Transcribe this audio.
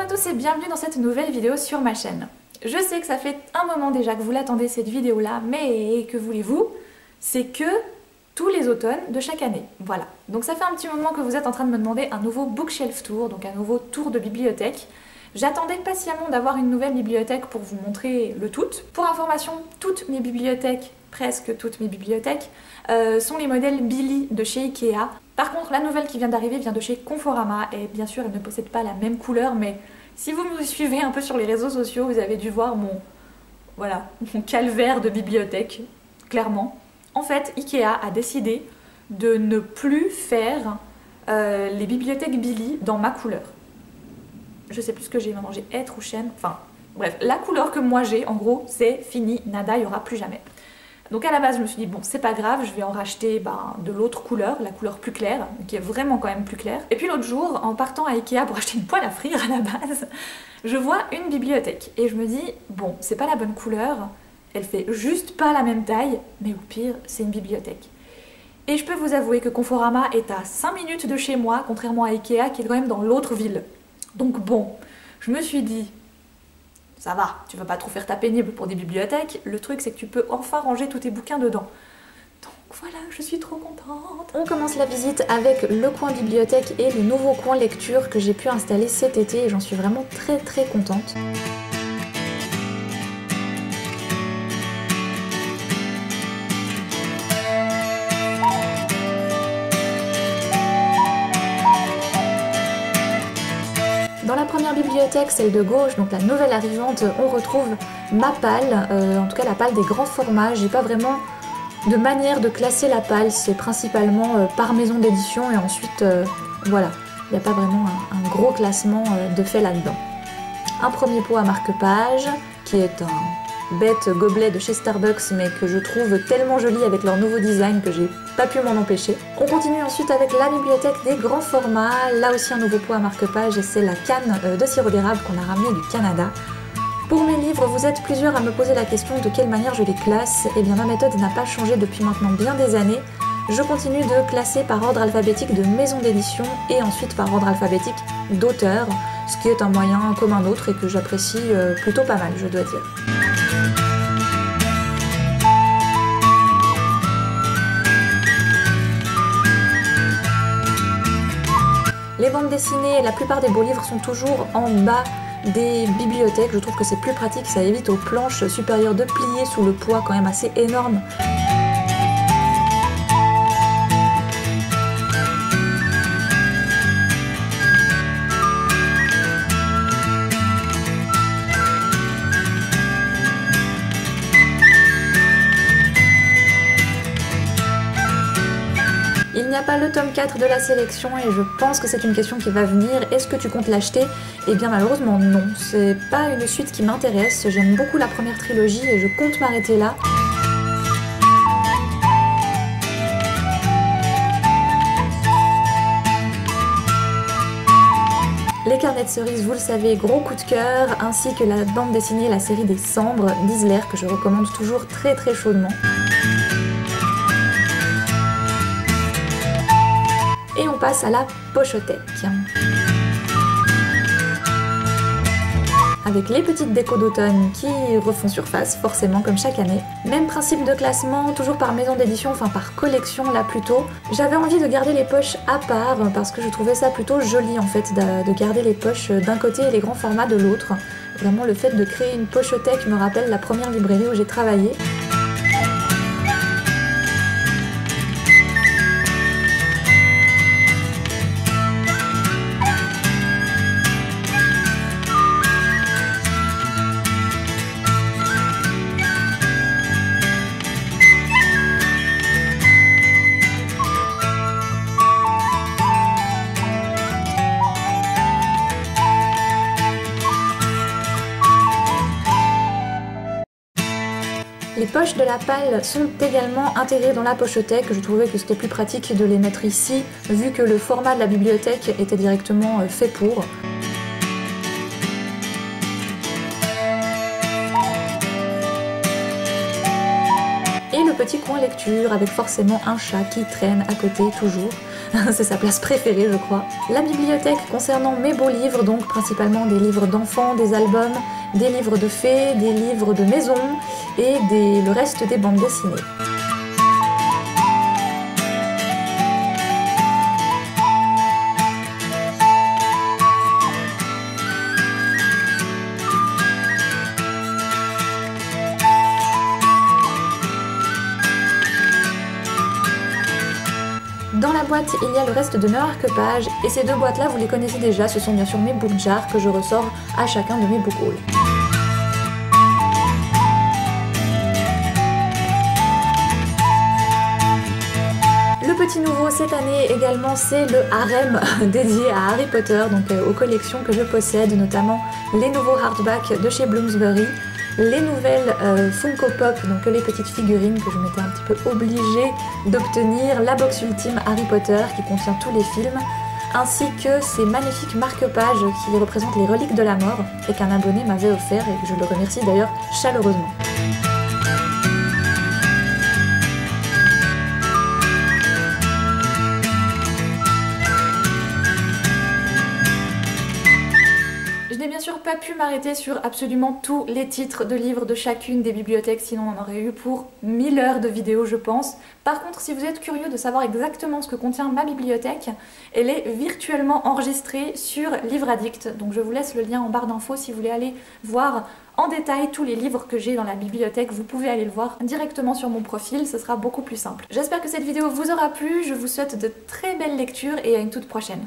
à tous et bienvenue dans cette nouvelle vidéo sur ma chaîne. Je sais que ça fait un moment déjà que vous l'attendez cette vidéo là, mais que voulez-vous? C'est que tous les automnes de chaque année, voilà. Donc ça fait un petit moment que vous êtes en train de me demander un nouveau bookshelf tour, donc un nouveau tour de bibliothèque. J'attendais patiemment d'avoir une nouvelle bibliothèque pour vous montrer le tout. Pour information, toutes mes bibliothèques, presque toutes mes bibliothèques, sont les modèles Billy de chez Ikea. Par contre, la nouvelle qui vient d'arriver vient de chez Conforama, et bien sûr elle ne possède pas la même couleur, mais si vous me suivez un peu sur les réseaux sociaux, vous avez dû voir mon calvaire de bibliothèque, clairement. En fait, Ikea a décidé de ne plus faire les bibliothèques Billy dans ma couleur. Je sais plus ce que j'ai maintenant, j'ai être ou chêne, enfin bref, la couleur que moi j'ai, en gros, c'est fini, nada, il n'y aura plus jamais. Donc à la base, je me suis dit, bon, c'est pas grave, je vais en racheter de l'autre couleur, la couleur plus claire, qui est vraiment quand même plus claire. Et puis l'autre jour, en partant à Ikea pour acheter une poêle à frire à la base, je vois une bibliothèque. Et je me dis, bon, c'est pas la bonne couleur, elle fait juste pas la même taille, mais au pire, c'est une bibliothèque. Et je peux vous avouer que Conforama est à 5 minutes de chez moi, contrairement à Ikea qui est quand même dans l'autre ville. Donc bon, je me suis dit, ça va, tu vas pas trop faire ta pénible pour des bibliothèques, le truc c'est que tu peux enfin ranger tous tes bouquins dedans. Donc voilà, je suis trop contente. On commence la visite avec le coin bibliothèque et le nouveau coin lecture que j'ai pu installer cet été et j'en suis vraiment très contente. Dans la première bibliothèque, celle de gauche, donc la nouvelle arrivante, on retrouve ma palle, en tout cas la palle des grands formats. J'ai pas vraiment de manière de classer la palle, c'est principalement par maison d'édition et ensuite, voilà, il n'y a pas vraiment un gros classement de fait là-dedans. Un premier pot à marque-page, qui est un bête gobelet de chez Starbucks, mais que je trouve tellement joli avec leur nouveau design que j'ai pas pu m'en empêcher. On continue ensuite avec la bibliothèque des grands formats, là aussi un nouveau pot à marque-page et c'est la canne de sirop d'érable qu'on a ramené du Canada. Pour mes livres, vous êtes plusieurs à me poser la question de quelle manière je les classe. Eh bien ma méthode n'a pas changé depuis maintenant bien des années. Je continue de classer par ordre alphabétique de maison d'édition et ensuite par ordre alphabétique d'auteur, ce qui est un moyen comme un autre et que j'apprécie plutôt pas mal, je dois dire. Les bandes dessinées et la plupart des beaux livres sont toujours en bas des bibliothèques. Je trouve que c'est plus pratique, ça évite aux planches supérieures de plier sous le poids quand même assez énorme. Il n'y a pas le tome 4 de la sélection et je pense que c'est une question qui va venir. Est-ce que tu comptes l'acheter? Eh bien malheureusement non, c'est pas une suite qui m'intéresse. J'aime beaucoup la première trilogie et je compte m'arrêter là. Les carnets de cerises, vous le savez, gros coup de cœur, ainsi que la bande dessinée, la série des Cendres d'Isler que je recommande toujours très chaudement. Et on passe à la pochothèque. Avec les petites décos d'automne qui refont surface, forcément comme chaque année. Même principe de classement, toujours par maison d'édition, enfin par collection là plutôt. J'avais envie de garder les poches à part parce que je trouvais ça plutôt joli en fait de garder les poches d'un côté et les grands formats de l'autre. Vraiment le fait de créer une pochothèque me rappelle la première librairie où j'ai travaillé. Les poches de la palle sont également intégrées dans la pochothèque. Je trouvais que c'était plus pratique de les mettre ici, vu que le format de la bibliothèque était directement fait pour. Et le petit coin lecture, avec forcément un chat qui traîne à côté toujours. c'est sa place préférée je crois. La bibliothèque concernant mes beaux livres, donc principalement des livres d'enfants, des albums, des livres de fées, des livres de maison et le reste des bandes dessinées. Dans la boîte, il y a le reste de mes marque-pages, et ces deux boîtes-là, vous les connaissez déjà, ce sont bien sûr mes book jars que je ressors à chacun de mes book hauls. Le petit nouveau cette année également, c'est le harem dédié à Harry Potter, donc aux collections que je possède, notamment les nouveaux hardbacks de chez Bloomsbury, les nouvelles Funko Pop, donc les petites figurines que je m'étais un petit peu obligée d'obtenir, la box ultime Harry Potter qui contient tous les films, ainsi que ces magnifiques marque-pages qui représentent les reliques de la mort et qu'un abonné m'avait offert et que je le remercie d'ailleurs chaleureusement. Je n'ai bien sûr pas pu m'arrêter sur absolument tous les titres de livres de chacune des bibliothèques, sinon on en aurait eu pour 1000 heures de vidéos je pense. Par contre, si vous êtes curieux de savoir exactement ce que contient ma bibliothèque, elle est virtuellement enregistrée sur Livre Addict, donc je vous laisse le lien en barre d'infos si vous voulez aller voir en détail tous les livres que j'ai dans la bibliothèque, vous pouvez aller le voir directement sur mon profil, ce sera beaucoup plus simple. J'espère que cette vidéo vous aura plu, je vous souhaite de très belles lectures et à une toute prochaine.